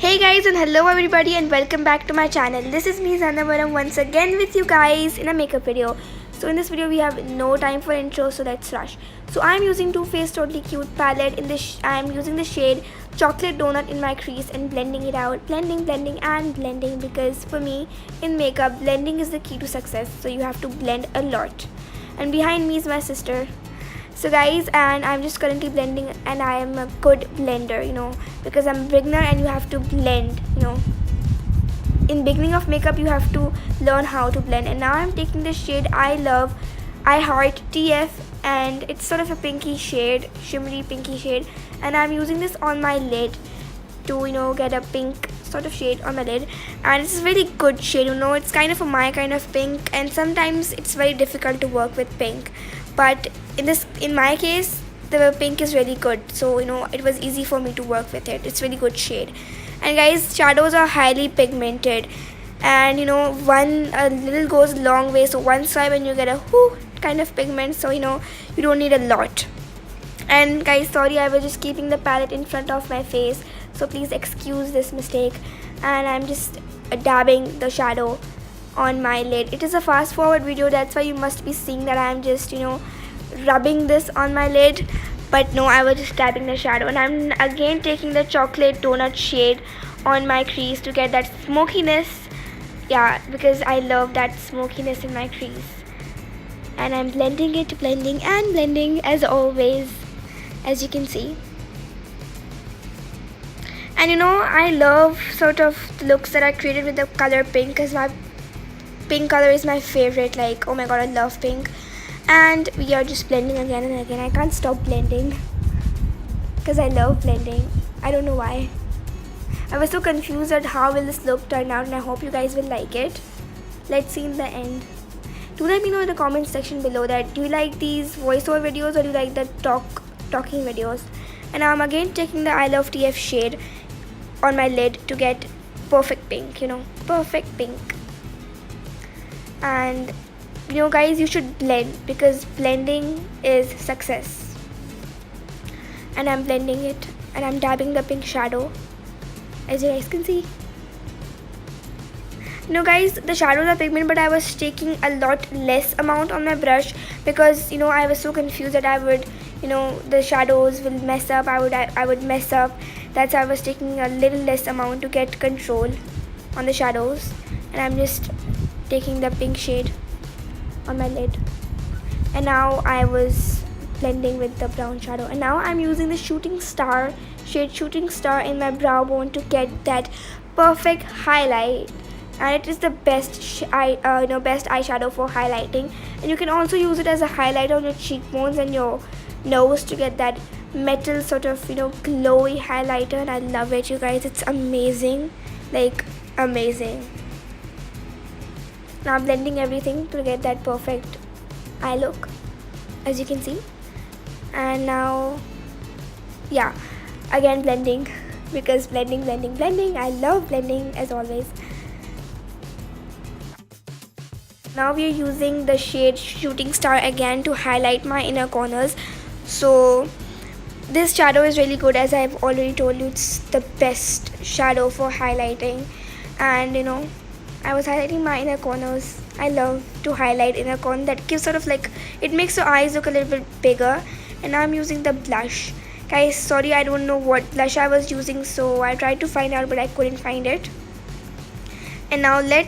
Hey guys, and hello everybody, and welcome back to my channel. This is me, Zainab Arham, once again with you guys in a makeup video. So in this video we have no time for intro, so let's rush. So I'm using Too Faced Totally Cute palette. I'm using the shade Chocolate Donut in my crease and blending it out, blending and blending, because for me in makeup blending is the key to success. So you have to blend a lot. And behind me is my sister. So guys, and I'm just currently blending, and I am a good blender, because I'm a beginner and you have to blend. In beginning of makeup you have to learn how to blend. And now I'm taking the shade I Heart TF, and it's sort of a pinky shade, shimmery pinky shade, and I'm using this on my lid to get a pink sort of shade on my lid. And it's a really good shade, it's kind of my kind of pink, and sometimes it's very difficult to work with pink, but in my case the pink is really good, so it was easy for me to work with it. It's really good shade. And guys, shadows are highly pigmented, and a little goes a long way, so one swipe and you get a kind of pigment, so you don't need a lot. And guys, sorry, I was just keeping the palette in front of my face, so please excuse this mistake. And I'm just dabbing the shadow on my lid. It is a fast forward video, that's why you must be seeing that I'm just rubbing this on my lid, but no, I was just dabbing the shadow. And I'm again taking the Chocolate Donut shade on my crease to get that smokiness, because I love that smokiness in my crease. And I'm blending as always, as you can see. And I love sort of the looks that I created with the color pink, because my pink color is my favorite. Like, oh my god, I love pink. And we are just blending again and again. I can't stop blending because I love blending. I don't know why. I was so confused at how will this look turn out, and I hope you guys will like it. Let's see in the end. Do let me know in the comment section below that do you like these voiceover videos or do you like the talking videos. And I'm again taking the I Love TF shade on my lid to get perfect pink, perfect pink. And guys, you should blend, because blending is success. And I'm blending it, and I'm dabbing the pink shadow, as you guys can see. Guys, the shadows are pigment, but I was taking a lot less amount on my brush, because I was so confused that I would the shadows will mess up, I would mess up. That's why I was taking a little less amount to get control on the shadows. And I'm just taking the pink shade on my lid, and now I was blending with the brown shadow. And now I'm using the Shooting Star shade in my brow bone to get that perfect highlight. And it is the best best eyeshadow for highlighting. And you can also use it as a highlight on your cheekbones and your nose to get that metal sort of glowy highlighter. And I love it, you guys. It's amazing, like amazing. Now I'm blending everything to get that perfect eye look, as you can see. And now again blending, because blending, I love blending as always. Now we are using the shade Shooting Star again to highlight my inner corners. So this shadow is really good, as I've already told you. It's the best shadow for highlighting. And I was highlighting my inner corners. I love to highlight inner corner. That gives sort of like, it makes your eyes look a little bit bigger. And now I'm using the blush. Guys, sorry, I don't know what blush I was using, so I tried to find out, but I couldn't find it. And now let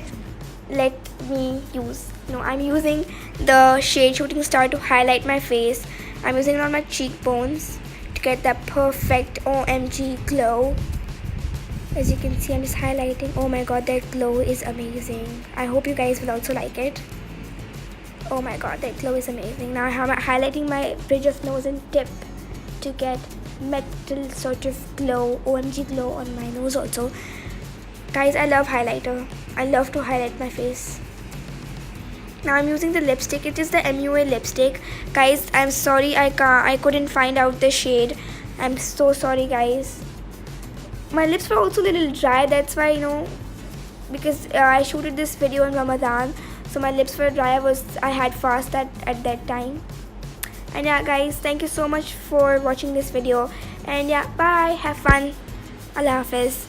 me use, I'm using the shade Shooting Star to highlight my face. I'm using it on my cheekbones to get that perfect OMG glow. As you can see, I'm just highlighting. Oh my god, that glow is amazing. I hope you guys will also like it. Oh my god, that glow is amazing. Now I'm highlighting my bridge of nose and tip to get metal sort of glow, OMG glow on my nose also. Guys, I love highlighter. I love to highlight my face. Now I'm using the lipstick. It is the MUA lipstick. Guys, I'm sorry I couldn't find out the shade. I'm so sorry, guys. My lips were also a little dry, that's why because I shooted this video in Ramadan, so my lips were dry. I had fast at that time. And guys, thank you so much for watching this video, and bye, have fun. Allah Hafiz.